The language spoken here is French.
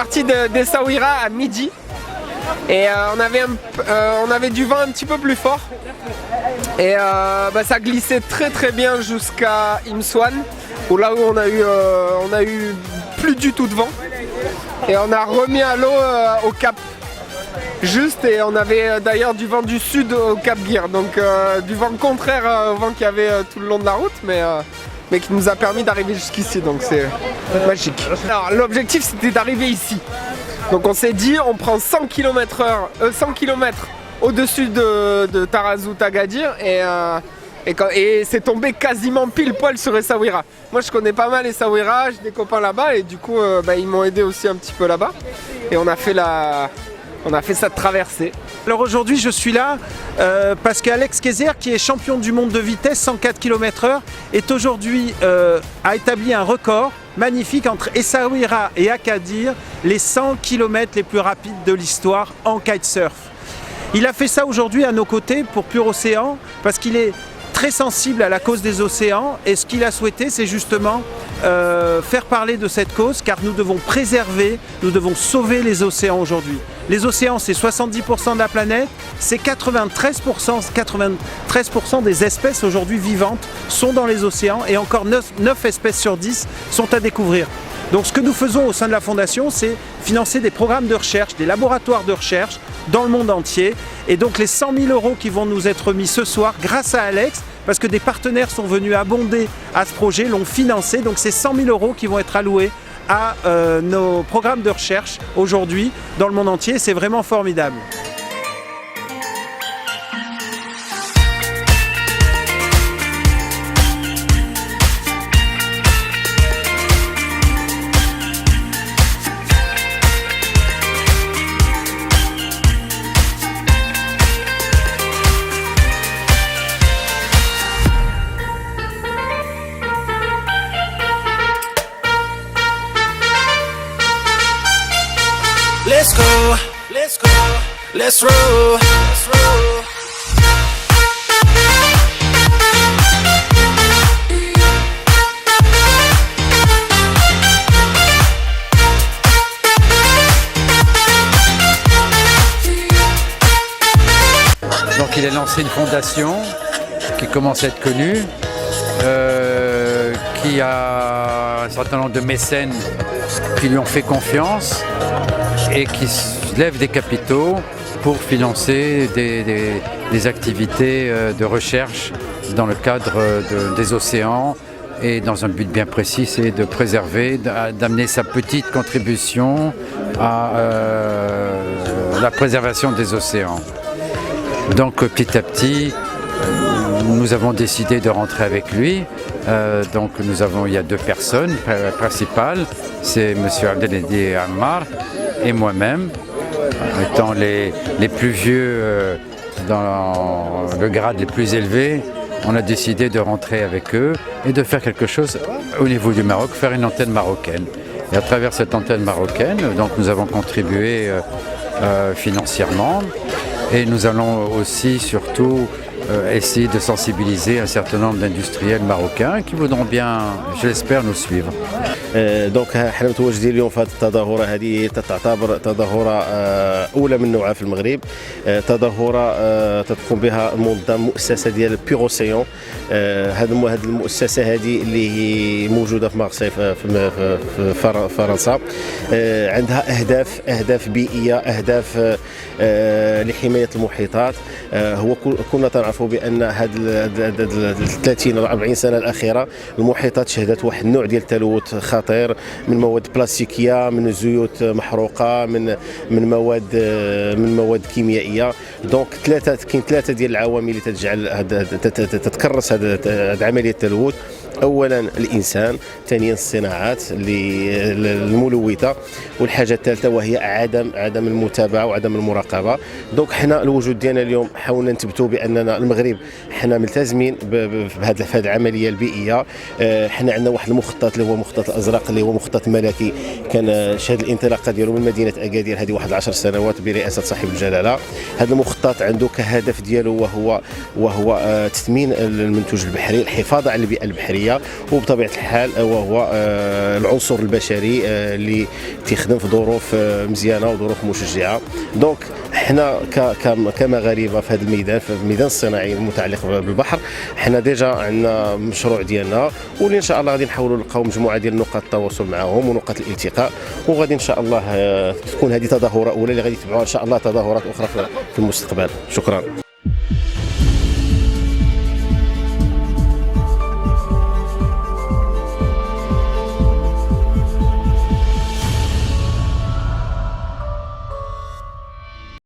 parti d'Essaouira à midi et on avait du vent un petit peu plus fort et ça glissait très bien jusqu'à Imswan où là où on a eu plus du tout de vent et on a remis à l'eau au cap juste et on avait d'ailleurs du vent du sud au Cap Gir, donc du vent contraire au vent qu'il y avait tout le long de la route mais qui nous a permis d'arriver jusqu'ici, donc c'est magique. Alors l'objectif c'était d'arriver ici, donc on s'est dit on prend 100 km au-dessus de Tarazout Agadir et c'est tombé quasiment pile poil sur Essaouira. Moi je connais pas mal Essaouira, j'ai des copains là-bas et du coup ils m'ont aidé aussi un petit peu là-bas et on a fait cette traversée. Alors aujourd'hui je suis là parce qu'Alex Kayser, qui est champion du monde de vitesse 104 km/h, est aujourd'hui a établi un record magnifique entre Essaouira et Agadir, les 100 km les plus rapides de l'histoire en kitesurf. Il a fait ça aujourd'hui à nos côtés pour Pure Océan parce qu'il est très sensible à la cause des océans et ce qu'il a souhaité c'est justement faire parler de cette cause car nous devons préserver, nous devons sauver les océans aujourd'hui. Les océans c'est 70% de la planète, c'est 93% des espèces aujourd'hui vivantes sont dans les océans et encore 9 espèces sur 10 sont à découvrir. Donc ce que nous faisons au sein de la Fondation, c'est financer des programmes de recherche, des laboratoires de recherche dans le monde entier. Et donc les 100 000 € qui vont nous être mis ce soir grâce à Alex, parce que des partenaires sont venus abonder à ce projet, l'ont financé. Donc c'est 100 000 € qui vont être alloués à nos programmes de recherche aujourd'hui dans le monde entier. C'est vraiment formidable. Let's roll. Donc il a lancé une fondation qui commence à être connue, qui a un certain nombre de mécènes qui lui ont fait confiance et qui lève des capitaux pour financer des activités de recherche dans le cadre des océans et dans un but bien précis, c'est de préserver, d'amener sa petite contribution à la préservation des océans. Donc petit à petit, nous avons décidé de rentrer avec lui. Il y a 2 personnes principales, c'est M. Abdelhadi Ammar et moi-même, étant les plus vieux dans le grade les plus élevés. On a décidé de rentrer avec eux et de faire quelque chose au niveau du Maroc, faire une antenne marocaine. Et à travers cette antenne marocaine, donc nous avons contribué financièrement et nous allons aussi surtout essayer de sensibiliser un certain nombre d'industriels marocains qui voudront bien, je l'espère, nous suivre. دونك حنا متواجدين اليوم في هذه التظاهرة. هذه تعتبر تظاهرة أولى من نوعها في المغرب، تظاهرة تقوم بها مؤسسة ديال بيور أوسيون. هذه المؤسسة هذه اللي هي موجودة في مارسي في فرنسا، عندها أهداف بيئية، أهداف لحماية المحيطات. كنا نعرفوا بأن هذه 30 أو 40 سنة الأخيرة المحيطات شهدت واحد النوع ديال التلوث خطير من مواد بلاستيكيه، من زيوت محروقه، من مواد كيميائيه. دونك كاين ثلاثه ديال العوامل اللي تجعل تتكرس هذه عمليه التلوث. اولا الانسان، ثانيا الصناعات الملوثه، والحاجه الثالثه وهي عدم المتابعه وعدم المراقبه. دونك حنا الوجود ديالنا اليوم حاولنا نثبتوا باننا المغرب حنا ملتزمين بهذه العمليه البيئيه. حنا عندنا واحد المخطط اللي هو مخطط الازرق، اللي هو مخطط ملكي، كان شهد الانطلاقه ديالو من مدينه اكادير هذه واحد 10 سنوات برئاسه صاحب الجلاله. هذا المخطط عنده كهدف ديالو وهو تثمين المنتوج البحري، الحفاظ على البيئه البحريه، البيئيه، وبطبيعه الحال وهو العنصر البشري اللي تيخدم في ظروف مزيانه وظروف مشجعه. دونك حنا كمغاربه في هذا الميدان، في الميدان الصناعي المتعلق بالبحر، حنا ديجا عندنا مشروع ديالنا، واللي ان شاء الله غادي نحاولوا نلقاو مجموعه ديال نقاط التواصل معهم ونقاط الالتقاء، وغادي ان شاء الله تكون هذه تظاهره اولى اللي غادي يتبعوها ان شاء الله تظاهرات اخرى في المستقبل. شكرا.